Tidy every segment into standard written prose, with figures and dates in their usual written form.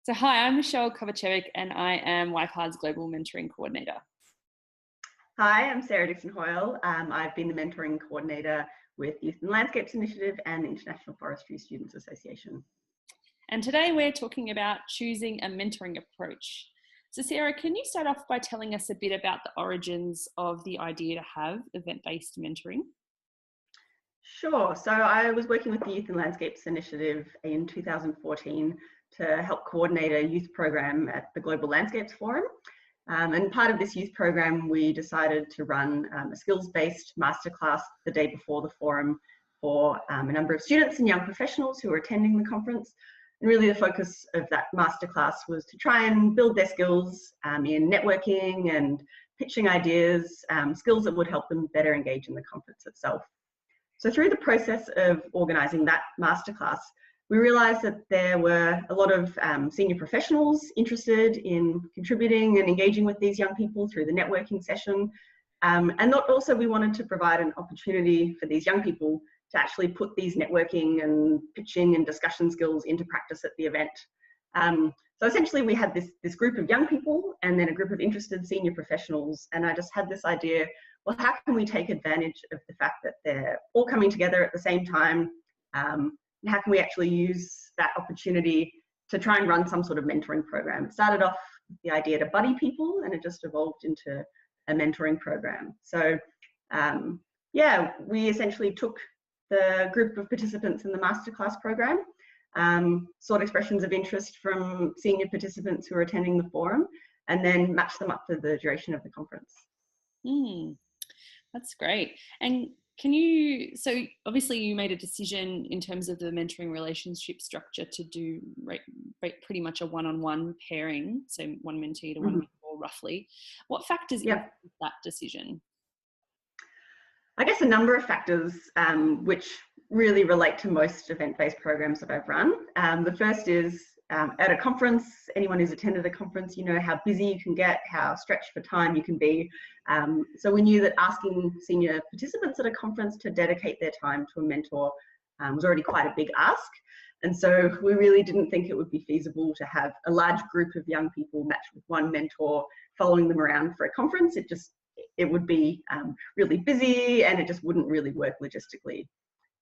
So hi, I'm Michelle Kovacevic and I am YPAR's Global Mentoring Coordinator. Hi, I'm Sarah Dixon-Hoyle. I've been the mentoring coordinator with Youth and Landscapes Initiative and the International Forestry Students Association. And today we're talking about choosing a mentoring approach. So Sarah, can you start off by telling us a bit about the origins of the idea to have event-based mentoring? Sure. So I was working with the Youth and Landscapes Initiative in 2014 to help coordinate a youth program at the Global Landscapes Forum. And part of this youth program, we decided to run a skills-based masterclass the day before the forum for a number of students and young professionals who were attending the conference. And really the focus of that masterclass was to try and build their skills in networking and pitching ideas, skills that would help them better engage in the conference itself. So through the process of organising that masterclass, we realised that there were a lot of senior professionals interested in contributing and engaging with these young people through the networking session. And that also we wanted to provide an opportunity for these young people to actually put these networking and pitching and discussion skills into practice at the event. So essentially we had this group of young people and then a group of interested senior professionals, and I just had this idea, well, how can we take advantage of the fact that they're all coming together at the same time? And how can we actually use that opportunity to try and run some sort of mentoring program? It started off with the idea to buddy people, and it just evolved into a mentoring program. So yeah, we essentially took the group of participants in the masterclass program, sought expressions of interest from senior participants who are attending the forum, and then matched them up for the duration of the conference. That's great. And can you, so obviously you made a decision in terms of the mentoring relationship structure to do pretty much a one-on-one pairing, so one mentee to one mentor roughly. What factors influence that decision? I guess a number of factors which really relate to most event-based programs that I've run. The first is at a conference, anyone who's attended a conference, you know how busy you can get, how stretched for time you can be. So we knew that asking senior participants at a conference to dedicate their time to a mentor was already quite a big ask. And so we really didn't think it would be feasible to have a large group of young people matched with one mentor following them around for a conference. It would be really busy and it just wouldn't really work logistically.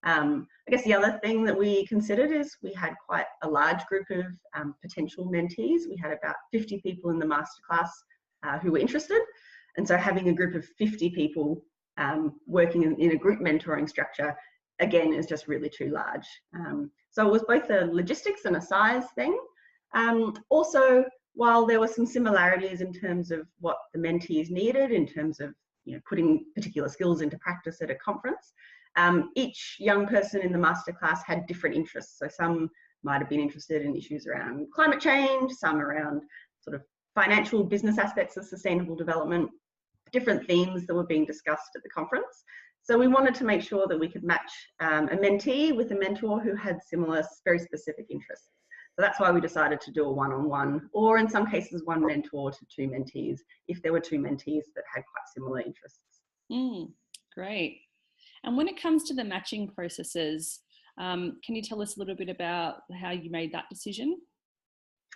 I guess the other thing that we considered is we had quite a large group of potential mentees. We had about 50 people in the masterclass who were interested. And so having a group of 50 people working in a group mentoring structure, again, is just really too large. So it was both a logistics and a size thing. Also, while there were some similarities in terms of what the mentees needed, in terms of putting particular skills into practice at a conference, each young person in the masterclass had different interests. So some might have been interested in issues around climate change, some around sort of financial business aspects of sustainable development, different themes that were being discussed at the conference. So we wanted to make sure that we could match a mentee with a mentor who had similar, very specific interests. So that's why we decided to do a one-on-one, or in some cases, one mentor to two mentees, if there were two mentees that had quite similar interests. Great. And when it comes to the matching processes, can you tell us a little bit about how you made that decision?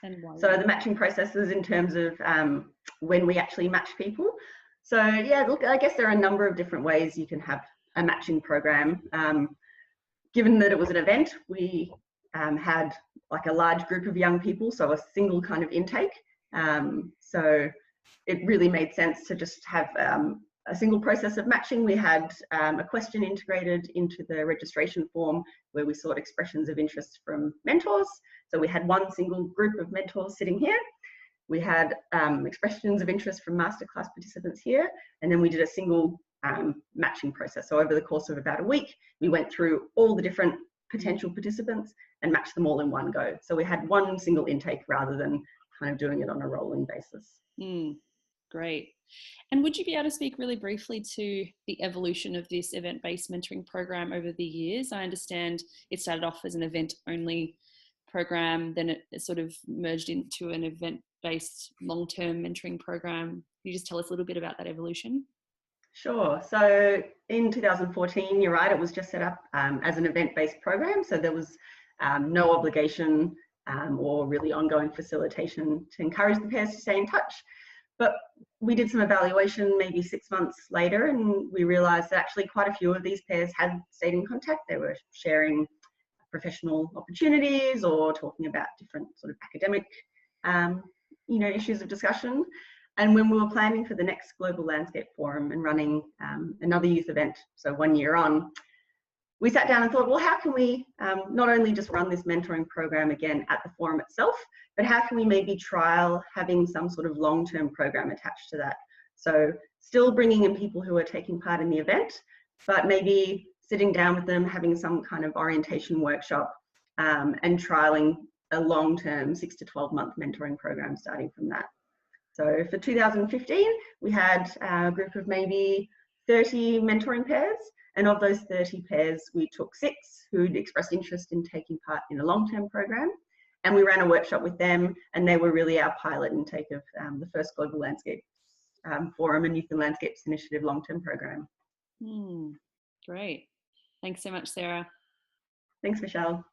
And why? So the matching processes in terms of when we actually match people. So yeah, look, I guess there are a number of different ways you can have a matching program. Given that it was an event, we had like a large group of young people, so a single kind of intake. So it really made sense to just have a single process of matching. We had a question integrated into the registration form where we sought expressions of interest from mentors. So we had one single group of mentors sitting here. We had expressions of interest from masterclass participants here, and then we did a single matching process. So over the course of about a week, we went through all the different potential participants and matched them all in one go. So we had one single intake rather than kind of doing it on a rolling basis. Great. And would you be able to speak really briefly to the evolution of this event-based mentoring program over the years? I understand it started off as an event-only program, then it sort of merged into an event-based long-term mentoring program. Can you just tell us a little bit about that evolution? Sure. So in 2014, you're right, it was just set up as an event-based program. So there was no obligation or really ongoing facilitation to encourage the pairs to stay in touch. But we did some evaluation maybe 6 months later, and we realised that actually quite a few of these pairs had stayed in contact. They were sharing professional opportunities or talking about different sort of academic issues of discussion. And when we were planning for the next Global Landscape Forum and running another youth event, so 1 year on, we sat down and thought, well, how can we not only just run this mentoring program again at the forum itself, but how can we maybe trial having some sort of long-term program attached to that? So still bringing in people who are taking part in the event, but maybe sitting down with them, having some kind of orientation workshop and trialing a long-term 6 to 12 month mentoring program starting from that. So for 2015, we had a group of maybe 30 mentoring pairs. And of those 30 pairs, we took 6 who'd expressed interest in taking part in a long-term program. And we ran a workshop with them, and they were really our pilot intake of the first Global Landscape Forum and Youth and Landscapes Initiative long-term program. Great. Thanks so much, Sarah. Thanks, Michelle.